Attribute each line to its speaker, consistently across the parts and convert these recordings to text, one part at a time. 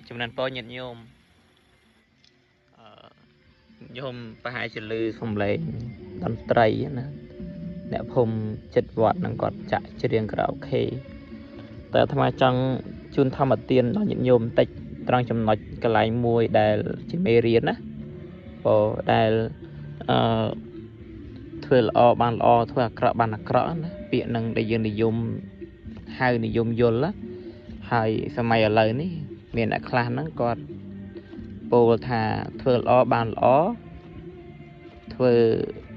Speaker 1: ចំណានពរញាតិញោមញោមប្រហែលជាលឺសំឡេងតន្ត្រីណាអ្នកភូមិចិត្តវត្តនឹងគាត់ចាក់ច្រៀងក្រៅអូខេតែអាត្មាចង់ជូនធម្មទានដល់ញាតិញោមបន្តិចត្រង់ចំណុចកន្លែងមួយដែលជាមេរៀនណាព្រោះដែលធ្វើល្អបានល្អធ្វើអាក្រក់បានអាក្រក់ណាពាក្យនឹងដែលយើងនិយមហៅនិយមយល់ណាហើយសម័យឥឡូវនេះមានអ្នកខ្លះហ្នឹងគាត់ពោលថាធ្វើល្អបានល្អធ្វើ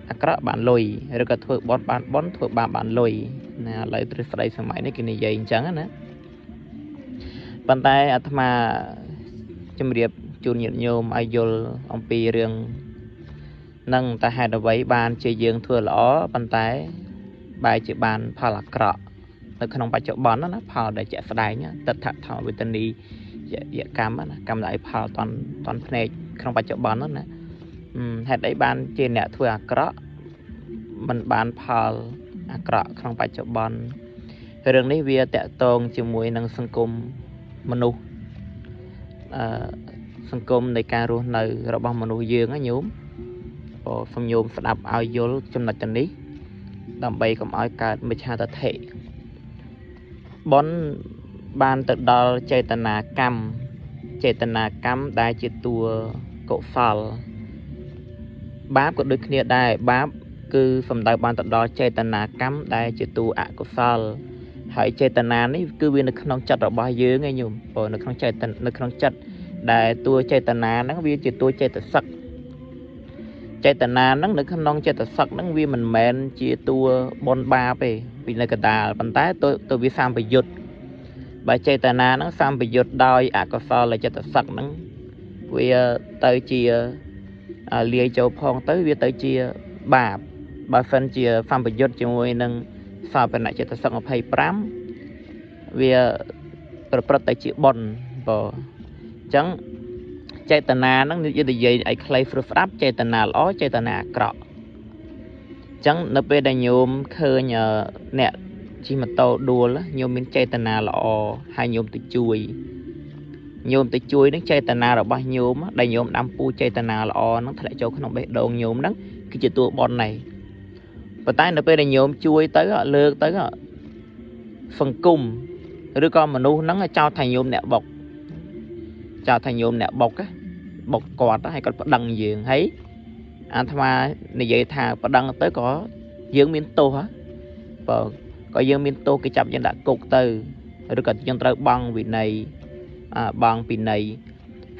Speaker 1: អាក្រក់បានលុយឬក៏ធ្វើបន់បានបន់ធ្វើបាបបានលុយណាឥឡូវទ្រឹស្ដីសម័យនេះគេនិយាយអញ្ចឹងណាប៉ុន្តែអាត្មាជំរាបជូនញាតិញោមឲ្យយល់អំពីរឿងនឹងតែហេតុអ្វីបានជាយើងធ្វើល្អប៉ុន្តែបែរជាបានផលអាក្រក់នៅក្នុងបច្ចុប្បន្នណាផលដែលជាក់ស្ដែងតថធម្មវេទនីយកម្មណាកម្មដែលផលតន់ភ្នែកក្នុងបច្ចុប្បន្នណាហេតុអីបានជាអ្នកធ្វើអាក្រក់មិនបានផលអាក្រក់ក្នុងបច្ចុប្បន្នរឿងនេះវាតកតងជាមួយនឹងសង្គមមនុស្សសង្គមនៃការរស់នៅរបស់មនុស្សយើងណាញោមសូមញោមស្ដាប់ឲ្យយល់ចំណុចនេះដើម្បីកុំឲ្យកើតមិច្ឆាទិដ្ឋិបនបានទៅដល់ចេតនាកម្មដែលជាតួកុសលបាបក៏ដូចគ្នាដែរបាបគឺសំដៅបានទៅដល់ចេតនាកម្មដែលជាតួអកុសលហើយចេតនានេះគឺវានៅក្នុងចិត្តរបស់យើងឯងញោមព្រោះនៅក្នុងចិត្តដែលតួចេតនាហ្នឹងវាជាតួចេតសិកចេតនាហ្នឹងនៅក្នុងចេតសិកហ្នឹងវាមិនមែនជាតួបុណ្យបាបទេវានៅកណ្ដាលប៉ុន្តែតួវាសម្ពយុទ្ធបើចេតនាហ្នឹងសម្ពយុទ្ធដោយអកុសលចេតសិកហ្នឹងវាទៅជាលាយចូលផងទៅវាទៅជាបាបបើសិនជាសម្ពយុទ្ធជាមួយនឹងសោបនៈចេតសិក25វាប្រព្រឹត្តទៅជាបុណ្យបើអញ្ចឹងចេតនាហ្នឹងនិយាយឲ្យខ្លីស្រួលស្ដាប់ចេតនាល្អចេតនាអាក្រក់អញ្ចឹងនៅពេលដែលញោមឃើញអ្នកជិះម៉ូតូដួលញោមមានចេតនាល្អហើយញោមទៅជួយនឹងចេតនារបស់ញោមដែលញោមដាំពូចេតនាល្អហ្នឹងធ្លាក់ចូលក្នុងបេះដូងញោមហ្នឹងគឺជាតួបុណ្យnàyប៉ុន្តែនៅពេលដែលញោមជួយទៅលើកទៅសង្គមឬក៏មនុស្សហ្នឹងចោទថាញោមអ្នកបុកបុកគាត់ហើយគាត់ប្តឹងយើងហើយអាត្មានិយាយថាប្តឹងទៅក៏យើងមានទោសបើក៏យើងមានទោសគេចាប់យើងដាក់គុកទៅឬក៏យើងត្រូវបង់វិន័យបង់ពិន័យ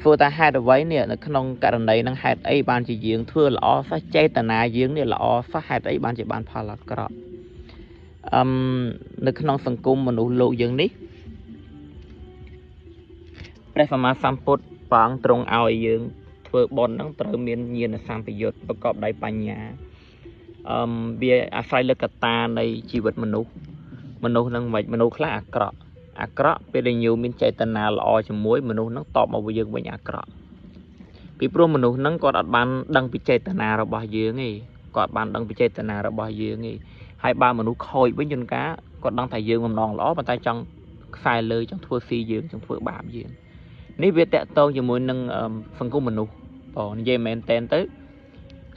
Speaker 1: ធ្វើតែហេតុអ្វីនេះនៅក្នុងករណីហ្នឹងហេតុអីបានជាយើងធ្វើល្អសោះចេតនាយើងនេះល្អសោះហេតុអីបានជាបានផលអាក្រក់នៅក្នុងសង្គមមនុស្សលោកយើងនេះព្រះសម្មាសម្ពុទ្ធព្រះអង្គទ្រង់ឲ្យយើងធ្វើបុណ្យហ្នឹងត្រូវមានញាណសម្ពយុទ្ធប្រកបដោយបញ្ញាវាអាស្រ័យលើកត្តានៃជីវិតមនុស្សហ្នឹងមិនមនុស្សខ្លះអាក្រក់ពេលដែលញោមមានចេតនាល្អជាមួយមនុស្សហ្នឹងតបមកយើងវិញអាក្រក់ពីព្រោះមនុស្សហ្នឹងគាត់អត់បានដឹងពីចេតនារបស់យើងទេហើយបើមនុស្សខូចវិញជួនកាលគាត់ដឹងថាយើងបំណងល្អប៉ុន្តែចង់ខ្សែលើចង់ធ្វើស៊ីយើងចង់ធ្វើបាបយើងនេះវាតកតងជាមួយនឹងសង្គមមនុស្សនិយាយមែនតែនទៅ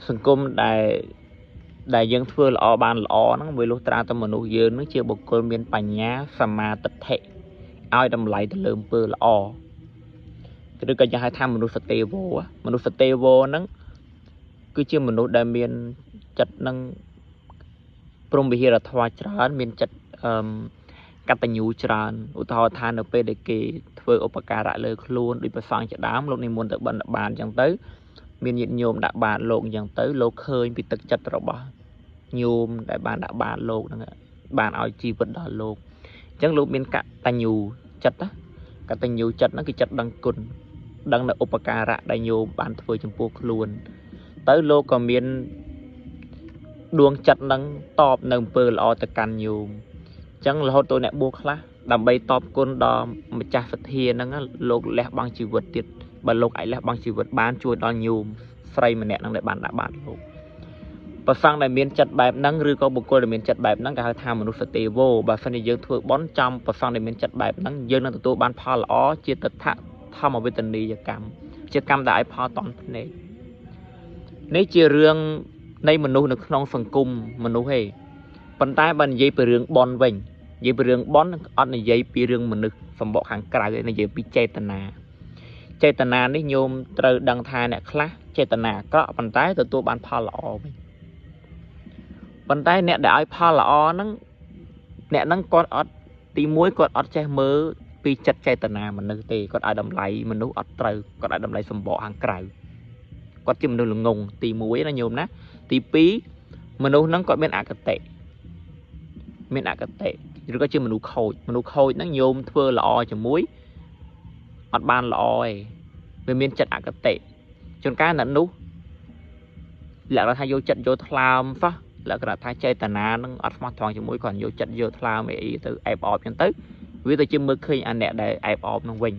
Speaker 1: សង្គមដែលយើងធ្វើល្អបានល្អហ្នឹងវាលុះត្រាតែមនុស្សយើងហ្នឹងជាបុគ្គលមានបញ្ញាសមាទិដ្ឋិឲ្យតម្លៃទៅលើអំពើល្អឬក៏យើងហៅថាមនុស្សសទេវហ្នឹងគឺជាមនុស្សដែលមានចិត្តនឹងព្រមវិហារធម៌ច្រើនមានចិត្តកតញ្ញូច្រើនឧទាហរណ៍ថានៅពេលដែលគេធ្វើឧបការៈលើខ្លួនដូចប្រសងជាដើមលោកនិមន្តទៅបិណ្ឌបាតអញ្ចឹងទៅមានញាតិញោមដាក់បាតលោកអញ្ចឹងទៅលោកឃើញពីទឹកចិត្តរបស់ញោមដែលបានដាក់បាតលោកហ្នឹងបានឲ្យជីវិតដល់លោកអញ្ចឹងលោកមានកតញ្ញូចិត្តហ្នឹងគឺចិត្តដឹងគុណដឹងនៅឧបការៈដែលញោមបានធ្វើចំពោះខ្លួនទៅលោកក៏មានដួងចិត្តហ្នឹងតបនៅអំពើល្អទៅកាន់ញោមអញ្ចឹងរហូតទៅអ្នកបួសខ្លះដើម្បីតបគុណដល់ម្ចាស់សទ្ធាហ្នឹងលោកលះបង់ជីវិតទៀតបើលោកអាចលះបង់ជីវិតបានជួយដល់ញោមស្រីម្នាក់ហ្នឹងដែលបានដាក់បាតលោក ប្រសង់ដែលមានចិត្តបែបហ្នឹងឬក៏បុគ្គលដែលមានចិត្តបែបហ្នឹងគេហៅថាមនុស្សទេវបើសិនជាយើងធ្វើបន់ចំប្រសង់ដែលមានចិត្តបែបហ្នឹងយើងនឹងទទួលបានផលល្អជាតថធម្មវេទនីយកម្មជាកម្មដែលឲ្យផលតន់ភ្នែកនេះជារឿងនៃមនុស្សនៅក្នុងសង្គមមនុស្សឯងប៉ុន្តែបើនិយាយពីរឿងបន់វិញនិយាយពីរឿងបន់អត់និយាយពីរឿងមនុស្សសម្បកខាងក្រៅទេនិយាយពីចេតនាចេតនានេះញោមត្រូវដឹងថាអ្នកខ្លះចេតនាអាក្រក់ប៉ុន្តែទទួលបានផលល្អវិញប៉ុន្តែអ្នកដែលឲ្យផលល្អហ្នឹងអ្នកហ្នឹងគាត់អត់ទី1គាត់អត់ចេះមើលពីចិត្តចេតនាមនុស្សទេគាត់ឲ្យតម្លៃមនុស្សអត់ត្រូវគាត់ឲ្យតម្លៃសម្បកខាងក្រៅគាត់ជាមនុស្សល្ងងទី1ណាញោមណាទី2មនុស្សហ្នឹងគាត់មានអគតិឬក៏ជាមនុស្សខូចហ្នឹងញោមធ្វើល្អជាមួយអត់បានល្អទេវាមានចិត្តអគតិជួនកាលអ្នកនោះលក្ខណៈថាយកចិត្តយកថ្លើមសោះលក្ខណៈថាចេតនានឹងអត់ស្មោះត្រង់ជាមួយគាត់យកចិត្តយកថ្លើមអីទៅអែបអបចឹងទៅវាទៅជាមើលឃើញអាអ្នកដែលអែបអបនឹងវិញ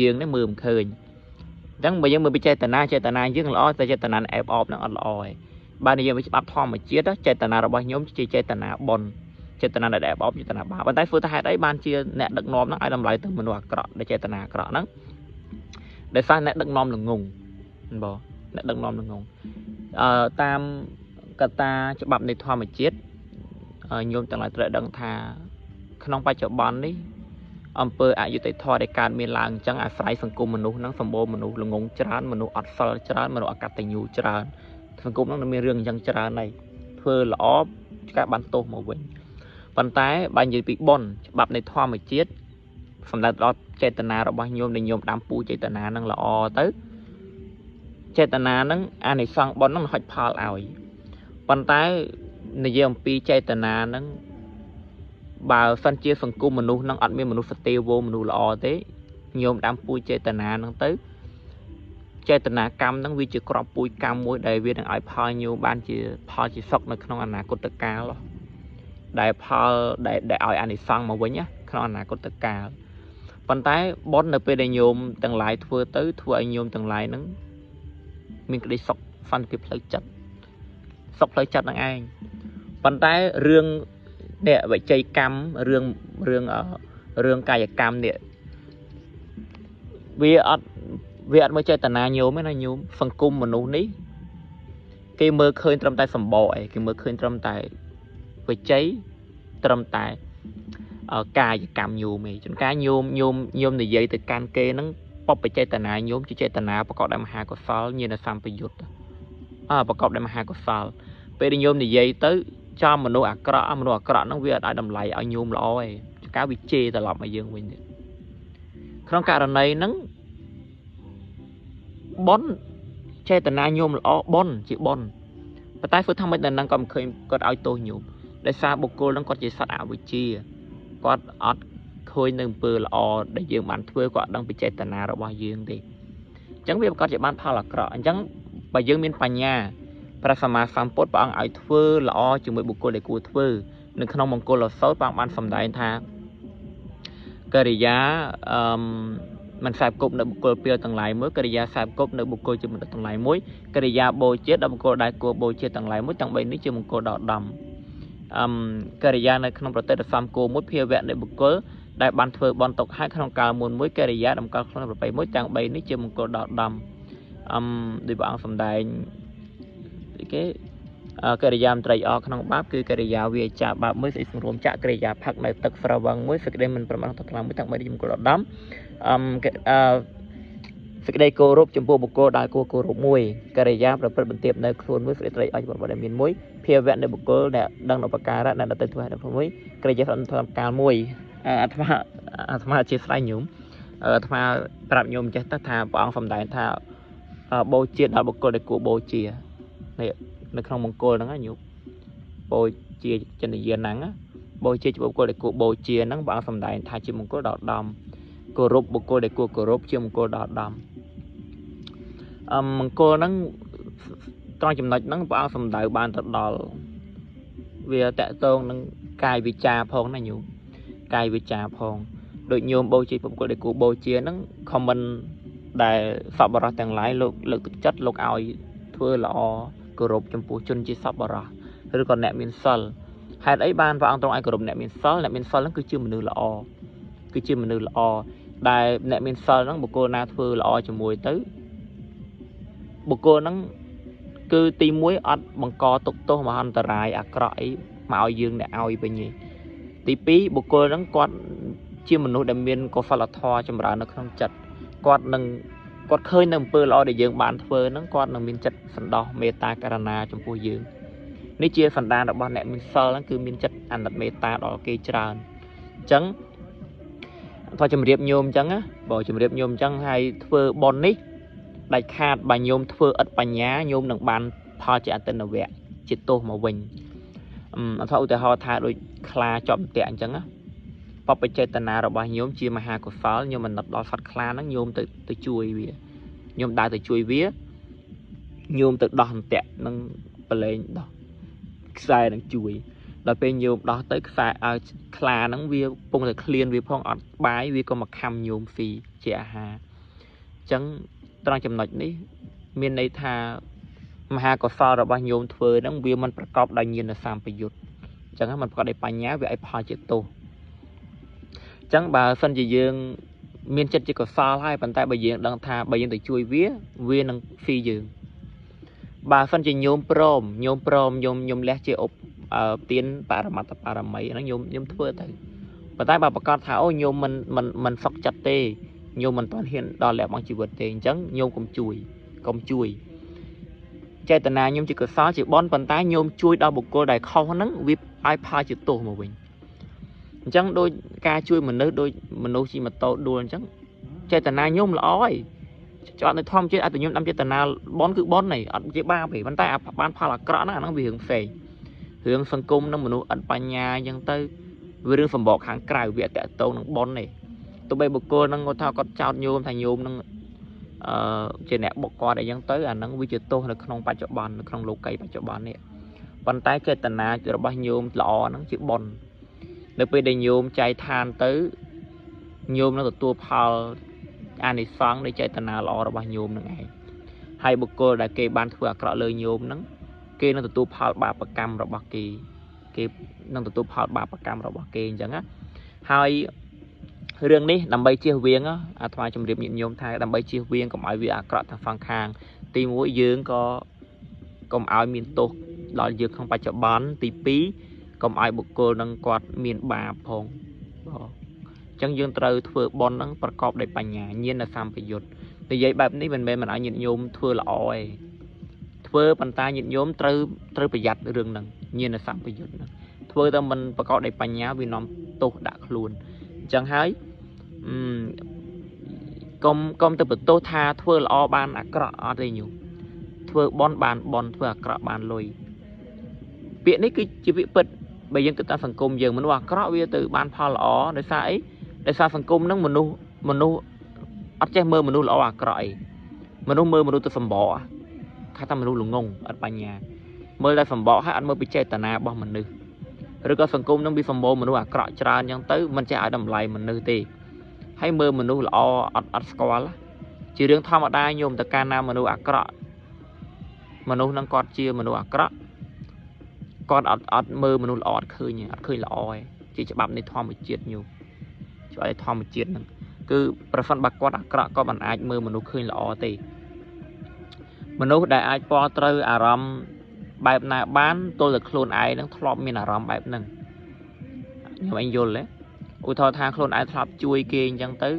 Speaker 1: យើងនេះមើលមិនឃើញអញ្ចឹងបើយើងមើលពីចេតនាយើងល្អតែចេតនាអែបអបនឹងអត់ល្អទេបើនិយាយពីច្បាប់ធម្មជាតិចេតនារបស់ខ្ញុំជាចេតនាបុណ្យចេតនាដែលអែបអបចេតនាបាបប៉ុន្តែធ្វើទៅហេតុអីបានជាអ្នកដឹកនាំហ្នឹងឲ្យតម្លៃទៅមនុស្សអាក្រក់ដែលចេតនាអាក្រក់ហ្នឹងដែលសារអ្នកដឹកនាំល្ងងបងអ្នកដឹកនាំល្ងងតាមកត្តាច្បាប់នៃធម្មជាតិញោមទាំងឡាយត្រូវដឹងថាក្នុងបច្ចុប្បន្ននេះអំពើអយុត្តិធម៌ដែលកើតមានឡើងអញ្ចឹងអាស្រ័យសង្គមមនុស្សហ្នឹងសម្បូរមនុស្សល្ងងច្រើនមនុស្សអត់សិលច្រើនមនុស្សអកតញ្ញូច្រើនសង្គមហ្នឹងមានរឿងអញ្ចឹងច្រើនហើយធ្វើល្អការបានទោសមកវិញប៉ុន្តែបើនិយាយពីបុណ្យច្បាប់នៃធម្មជាតិសម្ដៅដល់ចេតនារបស់ញោមដែលញោមដាំពូចេតនាហ្នឹងល្អទៅចេតនាហ្នឹងអានិសង្ឃបុណ្យហ្នឹងហុចផលឲ្យប៉ុន្តែនិយាយអំពីចេតនាហ្នឹងបើសិនជាសង្គមមនុស្សហ្នឹងអត់មានមនុស្សទេវមនុស្សល្អទេញោមដាំពូចេតនាហ្នឹងទៅចេតនាកម្មហ្នឹងវាជាក្របពូជកម្មមួយដែលវានឹងឲ្យផលញោមបានជាផលជាសុខនៅក្នុងអនាគតកាលដែលផលដែលឲ្យអានិសង្ឃមកវិញណាក្នុងអនាគតកាលប៉ុន្តែបុណ្យនៅពេលដែលញោមទាំងឡាយធ្វើទៅធ្វើឲ្យញោមទាំងឡាយហ្នឹងមានក្តីសុខសន្តិភាពផ្លូវចិត្តសុខផ្លូវចិត្តនឹងឯងប៉ុន្តែរឿងនេះវិជ័យកម្មរឿងកាយកម្មនេះវាអត់មើលចេតនាញោមទេណាញោមសង្គមមនុស្សនេះគេមើលឃើញត្រឹមតែសម្បកឯងគេមើលឃើញត្រឹមតែវិជ័យត្រឹមតែកាយកម្មញោមឯងជួនកាលញោមនិយាយទៅកាន់គេហ្នឹងបបចេតនាញោមជាចេតនាប្រកបដោយមហាកុសលញាណសម្បយុទ្ធប្រកបដោយមហាកុសលពេលដែលញោមនិយាយទៅចំមនុស្សអាក្រក់ហ្នឹងវាអត់ឲ្យតម្លៃឲ្យញោមល្អទេជួនកាលវាជេរត្រឡប់មកយើងវិញទៀតក្នុងករណីហ្នឹងបុណ្យចេតនាញោមល្អបុណ្យជាបុណ្យប៉ុន្តែធ្វើថាមិនដល់ហ្នឹងក៏មិនឃើញគាត់ឲ្យទោសញោមដោយសារបុគ្គលហ្នឹងគាត់ជាសត្វអវិជ្ជាគាត់អត់ឃើញនៅអំពើល្អដែលយើងបានធ្វើគាត់ដឹងពីចេតនារបស់យើងទេអញ្ចឹងវាប្រកាសជាបានផលអាក្រក់អញ្ចឹងបើយើងមានបញ្ញាព្រះសម្មាសម្ពុទ្ធព្រះអង្គឲ្យធ្វើល្អជាមួយបុគ្គលដែលគួរធ្វើនៅក្នុងមង្គលសោតព្រះអង្គបានសម្ដែងថាកិរិយាមិនខ្សែគប់នៅបុគ្គលពីលទាំងឡាយមួយកិរិយាខ្សែគប់នៅបុគ្គលជាមនុស្សទាំងឡាយមួយកិរិយាបូជាដល់បុគ្គលដែលគួរបូជាទាំងឡាយមួយទាំង3នេះជាមង្គលដ៏ឧត្តមកិរិយានៅក្នុងប្រតិទសំគោមួយភាវៈនៃបុគ្គលដែលបានធ្វើបន់ទុកឲ្យក្នុងកាលមុនមួយកិរិយាតម្កល់ក្នុងប្រពៃមួយទាំង3នេះជាមង្គលដ៏ឧត្តមដោយព្រះអង្គសម្ដែងគេកិរិយាមត្រេកអរក្នុងបាបគឺកិរិយាវាចាបាបមួយស្អីសង្រួមចាក់កិរិយាផឹកនៅទឹកស្រវឹងមួយសេចក្តីមិនប្រមាថទៅខ្លាំងមួយទាំង3នេះជាមង្គលដ៏ឧត្តមសេចក្តីគោរពចំពោះបុគ្គលដែលគួរគោរពមួយកិរិយាប្រព្រឹត្តបន្ទាបនៅខ្លួនមួយសេចក្តីត្រេកអរចំពោះបុគ្គលដែលមានមួយភាវៈនៃបុគ្គលដែលដឹងឧបការៈដែលទៅធ្វើឲ្យខ្លួនមួយកិរិយាសម្រាប់កាលមួយអាត្មាអធិស្ឋានញោមអាត្មាប្រាប់ញោមចេះទៅថាព្រះអង្គសម្ដែងថាបូជាដល់បុគ្គលដែលគួរបូជានេះនៅក្នុងមង្គលហ្នឹងញោមបូជាចន្ទយាហ្នឹងបូជាបុគ្គលដែលគួរបូជាហ្នឹងព្រះអង្គសម្ដែងថាជាមង្គលដ៏ឧត្តមគោរពបុគ្គលដែលគួរគោរពជាមង្គលដ៏ឧត្តមមង្គលហ្នឹងត្រង់ចំណុចហ្នឹងព្រះអង្គសម្ដៅបានទៅដល់វាតកតងនឹងកាយវិចារផងណាញោមកាយវិចារផងដូចញោមបូជាបុគ្គលដែលគួរបូជាហ្នឹងខមមិនដែលសពបរោះទាំងឡាយលោកលើកទឹកចិត្តលោកឲ្យធ្វើល្អ គោរពចំពោះជនជាសប្បុរសឬក៏អ្នកមានសិលហេតុអីបានព្រះអង្គទ្រង់ឲ្យគោរពអ្នកមានសិលហ្នឹងគឺជាមនុស្សល្អដែលអ្នកមានសិលហ្នឹងបុគ្គលណាធ្វើល្អជាមួយទៅបុគ្គលហ្នឹងគឺទី1អត់បង្កទុក្ខទោសមហន្តរាយអាក្រក់អីមកឲ្យយើងអ្នកឲ្យវិញទេទី2បុគ្គលហ្នឹងគាត់ជាមនុស្សដែលមានកុសលធម៌ចម្រើននៅក្នុងចិត្តគាត់ឃើញនៅអំពើល្អដែលយើងបានធ្វើហ្នឹងគាត់នឹងមានចិត្តសន្តោសមេត្តាករុណាចំពោះយើងនេះជាសន្តានរបស់អ្នកមានសិលហ្នឹងគឺមានចិត្តអាណិតមេត្តាដល់គេច្រើនអញ្ចឹងបើជំរាបញោមអញ្ចឹងណាបើជំរាបញោមអញ្ចឹងហើយធ្វើបុណ្យនេះដាច់ខាតបើញោមធ្វើឥតបញ្ញាញោមនឹងបានផលជាអតិនវៈជាទោសមកវិញអត្ថឧទាហរណ៍ថាដូចខ្លាជាប់តាក់អញ្ចឹងណាបព្វចេតនារបស់ញោមជាមហាកុសលញោមអាណិតដល់សត្វខ្លាហ្នឹងញោមទៅជួយវាញោមដើរទៅជួយវាញោមទៅដោះអន្ទាក់នឹងប្រឡែងដោះខ្សែនឹងជួយដល់ពេលញោមដោះទៅខ្សែឲ្យខ្លាហ្នឹងវាពងតែឃ្លានវាផងអត់បាយវាក៏មកខំញោមស៊ីជាអាហារអញ្ចឹងត្រង់ចំណុចនេះមានន័យថាមហាកុសលរបស់ញោមធ្វើហ្នឹងវាមិនប្រកបដោយញាណសម្បយុទ្ធអញ្ចឹងมันប្រកបដោយបញ្ញាវាឲ្យផលជាទោសអញ្ចឹងបើសិនជាយើងមានចិត្តជាកុសលហើយប៉ុន្តែបើយើងដឹងថាបើយើងទៅជួយវានឹងស៊ីយើងបើសិនជាញោមព្រមញោមលះជាឧបទានបរមត្តបរមីហ្នឹងញោមធ្វើទៅប៉ុន្តែបើប្រកាសថាអូញោមមិនសុខចិត្តទេញោមមិនទាន់ហ៊ានដល់លះបង់ជីវិតទេអញ្ចឹងញោមកុំជួយចេតនាញោមជាកុសលជាបន់ប៉ុន្តែញោមជួយដល់បុគ្គលដែលខុសហ្នឹងវាឲ្យផលជាទោសមកវិញអញ្ចឹងដូចការជួយមនុស្សដូចមនុស្សជិះម៉ូតូដួលអញ្ចឹងចេតនាញោមល្អហើយចត់នៅធម្មជាតិឲ្យតែញោមដាំចេតនាបន់គឺបន់ហ្នឹងអត់ជាបាបទេប៉ុន្តែបានផលអាក្រក់ហ្នឹងអាហ្នឹងវារឿងផ្សេងរឿងសង្គមនឹងមនុស្សអត់បញ្ញាអញ្ចឹងទៅវារឿងសម្បកខាងក្រៅវាអត់តទៅនឹងបន់ទេទោះបីបុគ្គលហ្នឹងគាត់ថាគាត់ចោទញោមថាញោមហ្នឹងជាអ្នកបុកគាត់អីចឹងទៅអាហ្នឹងវាជាទោសនៅក្នុងបច្ចុប្បន្ននៅក្នុងលោកីបច្ចុប្បន្ននេះប៉ុន្តែចេតនារបស់ញោមល្អហ្នឹងជាបុណ្យនៅពេលដែលញោមចែកឋានទៅញោមនឹងទទួលផលអានិសង្សនៃចេតនាល្អរបស់ញោមនឹងឯងហើយបុគ្គលដែលគេបានធ្វើអាក្រក់លើញោមហ្នឹងគេនឹងទទួលផលបាបកម្មរបស់គេនឹងទទួលផលបាបកម្មរបស់គេអញ្ចឹងណាហើយរឿងនេះដើម្បីជៀសវាងអាត្មាជម្រាបញាតិញោមថាដើម្បីជៀសវាងកុំឲ្យវាអាក្រក់ទាំងសងខាងទី1យើងក៏កុំឲ្យមានទោសដល់យើងក្នុងបច្ចុប្បន្នទី2កុំឲ្យបុគ្គលនឹងគាត់មានបាបផងអញ្ចឹងយើងត្រូវធ្វើបុណ្យនឹងប្រកបដោយបញ្ញាញាណសម្បយុទ្ធនិយាយបែបនេះមិនមែនមិនឲ្យញាតិញោមធ្វើល្អទេធ្វើប៉ុន្តែញាតិញោមត្រូវប្រយ័ត្នរឿងហ្នឹងញាណសម្បយុទ្ធហ្នឹងធ្វើតែមិនប្រកបដោយបញ្ញាវានាំទោសដាក់ខ្លួនអញ្ចឹងហើយកុំទៅបន្ទោសថាធ្វើល្អបានអាក្រក់អត់ទេញោមធ្វើបុណ្យបានបុណ្យធ្វើអាក្រក់បានលុយពាក្យនេះគឺជាពាក្យពិតបើយើងគិតតាមសង្គមយើងមនុស្សអាក្រក់វាទៅបានផលល្អដោយសារអីដោយសារសង្គមហ្នឹងមនុស្សអត់ចេះមើលមនុស្សល្អអាក្រក់អីមនុស្សមើលមនុស្សទៅសម្បកថាថាមនុស្សល្ងងអត់បញ្ញាមើលតែសម្បកហើយអត់មើលពីចេតនារបស់មនុស្សឬក៏សង្គមនឹងវាសម្បូរមនុស្សអាក្រក់ច្រើនអញ្ចឹងទៅមិនចេះឲ្យតម្លៃមនុស្សទេហើយមើលមនុស្សល្អអត់ស្គាល់ជារឿងធម្មតាញោមតើកាលណាមនុស្សអាក្រក់មនុស្សនឹងគាត់ជាមនុស្សអាក្រក់គាត់អត់មើលមនុស្សល្អអត់ឃើញល្អទេជាច្បាប់នៃធម្មជាតិញោមច្បាប់នៃធម្មជាតិហ្នឹងគឺប្រសិនបើគាត់អាក្រក់ក៏មិនអាចមើលមនុស្សឃើញល្អទេមនុស្សដែលអាចពណ៌ត្រូវអារម្មណ៍បែបណាបានទល់តែខ្លួនឯងនឹងធ្លាប់មានអារម្មណ៍បែបហ្នឹងខ្ញុំឯងយល់ទេឧទាហរណ៍ថាខ្លួនឯងធ្លាប់ជួយគេអញ្ចឹងទៅ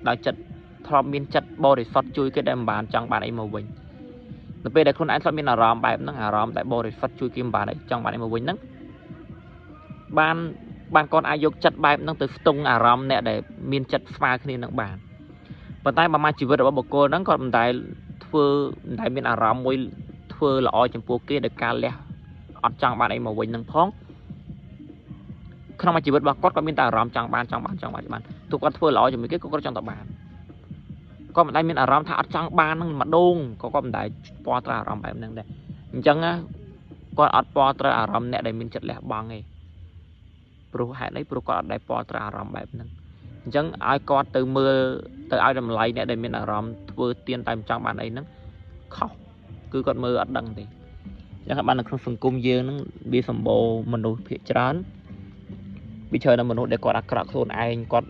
Speaker 1: ដោយចិត្តធ្លាប់មានចិត្តបរិសុទ្ធជួយគេដែលមិនបានចង់បានអីមកវិញនៅពេលដែលខ្លួនឯងធ្លាប់មានអារម្មណ៍បែបហ្នឹងអារម្មណ៍ដែលបរិសុទ្ធជួយគេមិនបានអីចង់បានអីមកវិញហ្នឹងបានគាត់អាចយកចិត្តបែបហ្នឹងទៅស្ទង់អារម្មណ៍អ្នកដែលមានចិត្តស្មើគ្នានឹងបានប៉ុន្តែបើមកជីវិតរបស់បុគ្គលហ្នឹងគាត់មិនដែលមានអារម្មណ៍មួយធ្វើល្អចំពោះគេដោយការលះអត់ចង់បានអីមកវិញនឹងផងក្នុងជីវិតរបស់គាត់មានតែអារម្មណ៍ចង់បានទោះគាត់ធ្វើល្អជាមួយគេក៏គាត់ចង់តែបានគាត់មិនដែលមានអារម្មណ៍ថាអត់ចង់បាននឹងម្ដងក៏គាត់មិនដែលពណ៌ត្រូវអារម្មណ៍បែបហ្នឹងដែរអញ្ចឹងគាត់អត់ពណ៌ត្រូវអារម្មណ៍អ្នកដែលមានចិត្តលះបង់ទេព្រោះហេតុអីព្រោះគាត់អត់ដែលពណ៌ត្រូវអារម្មណ៍បែបហ្នឹងអញ្ចឹងឲ្យគាត់ទៅមើលទៅឲ្យតម្លៃអ្នកដែលមានអារម្មណ៍ធ្វើទៀនតែមិនចង់បានអីហ្នឹងខុសគឺគាត់មើលអត់ដឹងទេ chẳng hạn bạn là không phần cung dương nó bị sầm bồ mình đủ phía trán bị chơi là mình đủ để có đặc cọ luôn ai có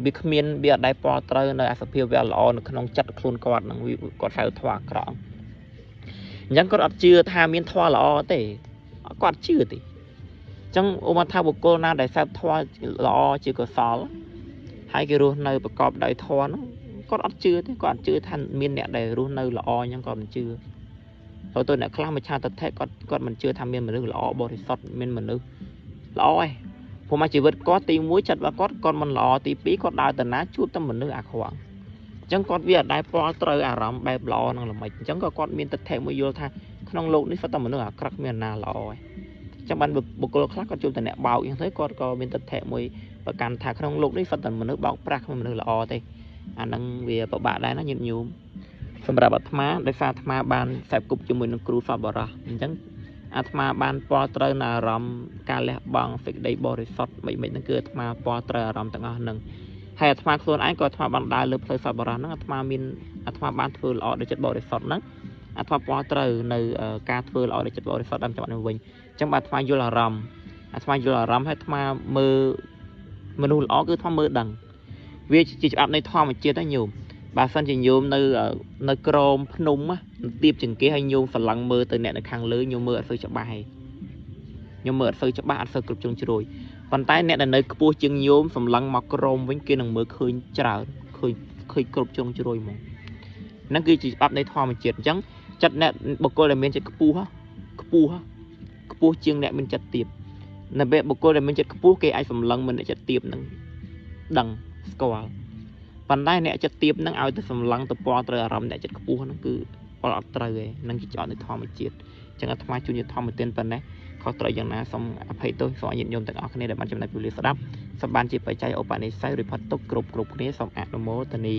Speaker 1: bị miên bị ở đây po trời nơi áp phêu về lò nó không chặt luôn có nó có phải thoa cọยังก็อัดเชื่อทามีนทว่าละแต่ก็อัดเชื่อติจังโอมาทาบุกโกนาได้ทราบทว่าละชื่อก็สอนให้กิรู้ในประกอบได้ทว่าก็อัดเชื่อที่ก็อัดเชื่อท่านมีนเนี่ยได้รู้ในละยังก็มันเชื่อเราตัวเนี่ยคลามาชาติแท้ก็มันเชื่อทำมีนมันนึกละบริสุทธิ์มีนมันนึกละไอ้ผมมาชีวิตก็ตีมุ้ยจัดว่าก็มันละตีปีก็ได้แต่น้าชุบตั้งมันนึกอาขวางจังก็วิได้พอเตยอารมณ์แบบรอนั่งละไม่จังก็มีแต่แทงมือโยธาขนมโลกนี่ฟัดตั้งมันนึกครักเมียนนาลอยจังบันบุกโกลคลักก็จุดแต่เนี่ยเบาอย่างนี้ก็มีแต่แทงมือประกันทาขนมโลกนี่ฟัดตั้งมันนึกเบาปรักมันนึกละอแต่อันนั้นเวียประบาได้นะยืมยืมสำหรับอัตมาได้ฟาธมาบานแสบกุบจมูกนึกครูฟาบระจังอัตมาบานพอเตยอารมณ์การเลี้ยบางฟิกได้บริสุทธิ์ไม่นั่นคืออัตมาพอเตยอารมณ์ต่างหนึ่งให้อัตมาส่วนไอ้ก็อัตมาบันได้เลือกเลยฟาบรานั่งอัตมามินอัตมาบ้านเฟื่ออได้จัดบริสุทธิ์นั่งอัตมาปอเตอร์ในการเฟื่ออได้จัดบริสุทธิ์ดำจังหวัดนนทบุรีจังหวัดอัตมายุลารำอัตมายุลารำให้อัตมามือมนุษย์อ๋อคือท่อมือดังวิจิตรอัตในท่อมันเจี๊ยได้อยู่บาสันจะโยมในกรมพนมอ่ะตีบจึงเกี่ยให้โยมฝรั่งมือตัวเนี่ยในคางเลยโยมมือซื้อจะบายโยมมือซื้อจะบายซื้อกรุบจงจุยปันใต้เนี่ยในกปูจึงโยมสำลังมากรมวิ่งกินหนังมือคืนจ่าเคยกรุบจงจุยมองนั่นคือจิตอัพในท่อมันเจี๊ยจังจัดเนี่ยบุกโกเลยมันจะกปูจึงเนี่ยมันจะตีบในแบบบุกโกเลยมันจะกปูเกยไอสำลังมันจะตีบนั่งดังสกอลปันได้เนี่ยจะตีบนั่งเอาแต่สำลังตัวปอเตอร์รำเนี่ยจะกปูนั่นคือปอเตอร์นั่งจิตจอดในท่อมันเจี๊ยจังอัตมาจุนจะท่อมันเต้นปันเนี่ยเขาตรอย่างนั้นสมอภัยตัวสอนยินยมแต่ออกคะแนนเดี๋ยวมันจะในพิลิสดับสบานจีบไปใจโอปานิไซริพัตตุกรุบนี้สมอัตโมตนี